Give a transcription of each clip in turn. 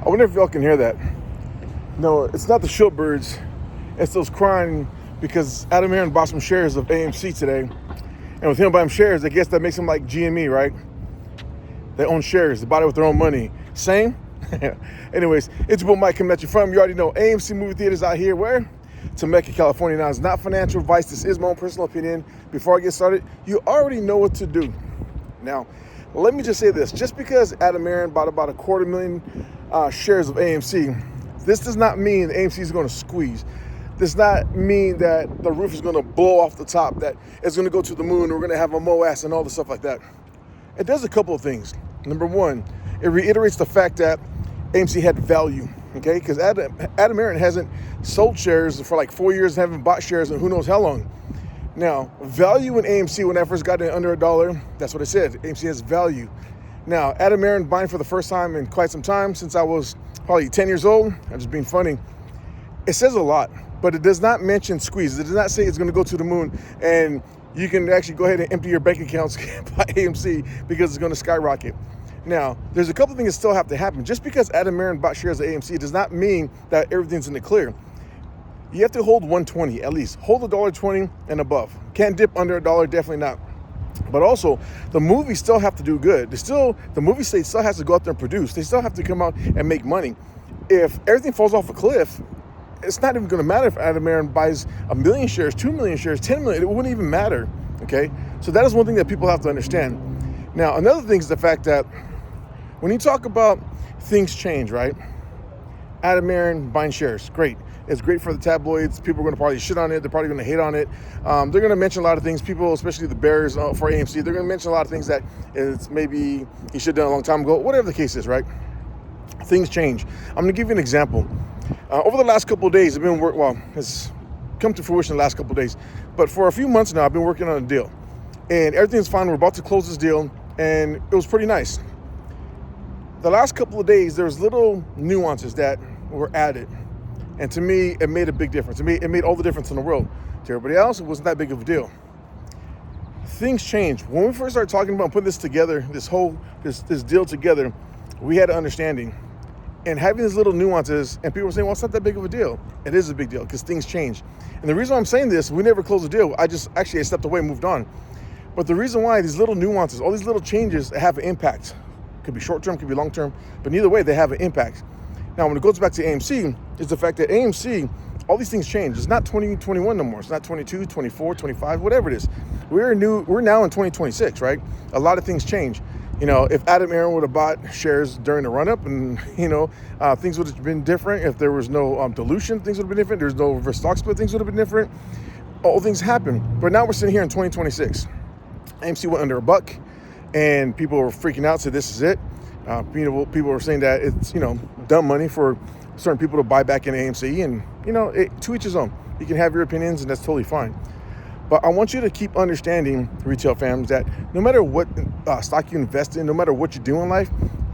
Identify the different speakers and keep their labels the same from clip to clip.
Speaker 1: wonder if y'all can hear that. No, it's not the showbirds. It's those crying because Aron bought some shares of AMC today. And with him buying shares, I guess that makes him like GME, right? They own shares. They bought it with their own money. Same? Anyways, it's your boy Mike coming at you from, you already know, AMC movie theaters out here. Where? Temecula, California. Now, it's not financial advice. This is my own personal opinion. Before I get started, you already know what to do. Now, let me just say this. Just because Aron bought about 250,000 shares of AMC, this does not mean AMC is going to squeeze. Does not mean that the roof is going to blow off the top, that it's going to go to the moon, we're going to have a MOAS and all the stuff like that. It does a couple of things. Number one, it reiterates the fact that AMC had value, okay? Because Aron hasn't sold shares for like 4 years and haven't bought shares in who knows how long. Now, value in AMC, when I first got it under $1, that's what I said. AMC has value. Now, Aron buying for the first time in quite some time, since I was probably 10 years old. I'm just being funny. It says a lot, but it does not mention squeeze. It does not say it's going to go to the moon and you can actually go ahead and empty your bank accounts by AMC because it's going to skyrocket. Now, there's a couple of things that still have to happen. Just because Aron bought shares of AMC does not mean that everything's in the clear. You have to hold 120 at least. Hold $1.20 and above. Can't dip under $1, definitely not. But also, the movies still have to do good. The movie slate still has to go out there and produce. They still have to come out and make money. If everything falls off a cliff, it's not even going to matter if Aron buys 1 million shares, 2 million shares, 10 million. It wouldn't even matter, okay? So that is one thing that people have to understand. Now, another thing is the fact that when you talk about things change, right? Aron buying shares, great. It's great for the tabloids. People are going to probably shit on it. They're probably going to hate on it. They're going to mention a lot of things. People, especially the bears for AMC, they're going to mention a lot of things that it's maybe he should have done a long time ago. Whatever the case is, right? Things change. I'm going to give you an example. Over the last couple of days, it's come to fruition the last couple of days. But for a few months now, I've been working on a deal. And everything's fine. We're about to close this deal. And it was pretty nice. The last couple of days, there's little nuances that were added. And to me, it made a big difference. It made all the difference in the world. To everybody else, it wasn't that big of a deal. Things change. When we first started talking about putting this together, this deal together, we had an understanding. And having these little nuances, and people were saying, well, it's not that big of a deal. It is a big deal because things change. And the reason why I'm saying this, we never closed the deal. I stepped away and moved on. But the reason why these little nuances, all these little changes have an impact. Could be short-term, could be long-term, but neither way, they have an impact. Now, when it goes back to AMC, is the fact that AMC, all these things change. It's not 2021 no more. It's not 22, 24, 25, whatever it is. We're now in 2026, right? A lot of things change. You know, if Aron would have bought shares during the run-up and, things would have been different. If there was no dilution, things would have been different. There's no reverse stock split, things would have been different. All things happen. But now we're sitting here in 2026. AMC went under $1, and people were freaking out, said this is it. People were saying that it's, dumb money for certain people to buy back in AMC, and, to each his own. You can have your opinions, and that's totally fine. But I want you to keep understanding, retail fams, that no matter what stock you invest in, no matter what you do in life,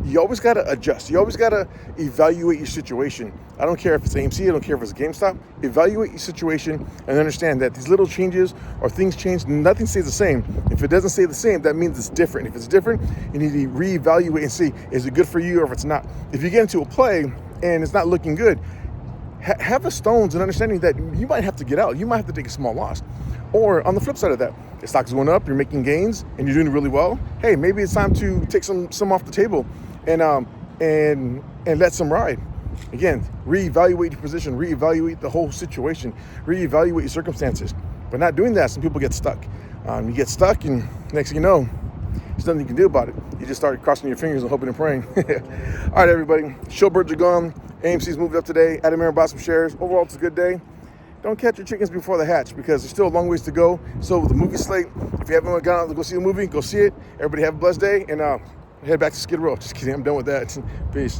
Speaker 1: you always got to adjust. You always got to evaluate your situation. I don't care if it's AMC, I don't care if it's GameStop. Evaluate your situation and understand that these little changes or things change, nothing stays the same. If it doesn't stay the same, that means it's different. If it's different, you need to reevaluate and see, is it good for you or if it's not? If you get into a play and it's not looking good, have the stones and understanding that you might have to get out. You might have to take a small loss. Or on the flip side of that, the stock's going up, you're making gains, and you're doing really well. Hey, maybe it's time to take some off the table and let some ride. Again, reevaluate your position, reevaluate the whole situation, reevaluate your circumstances. But not doing that, some people get stuck. You get stuck, and next thing you know, there's nothing you can do about it. You just start crossing your fingers and hoping and praying. All right, everybody. Showbirds are gone. AMC's moved up today. Aron bought some shares. Overall, it's a good day. Don't catch your chickens before they hatch because there's still a long ways to go. So with the movie slate, if you haven't gone out to go see a movie, go see it. Everybody have a blessed day, and head back to Skid Row. Just kidding. I'm done with that. Peace.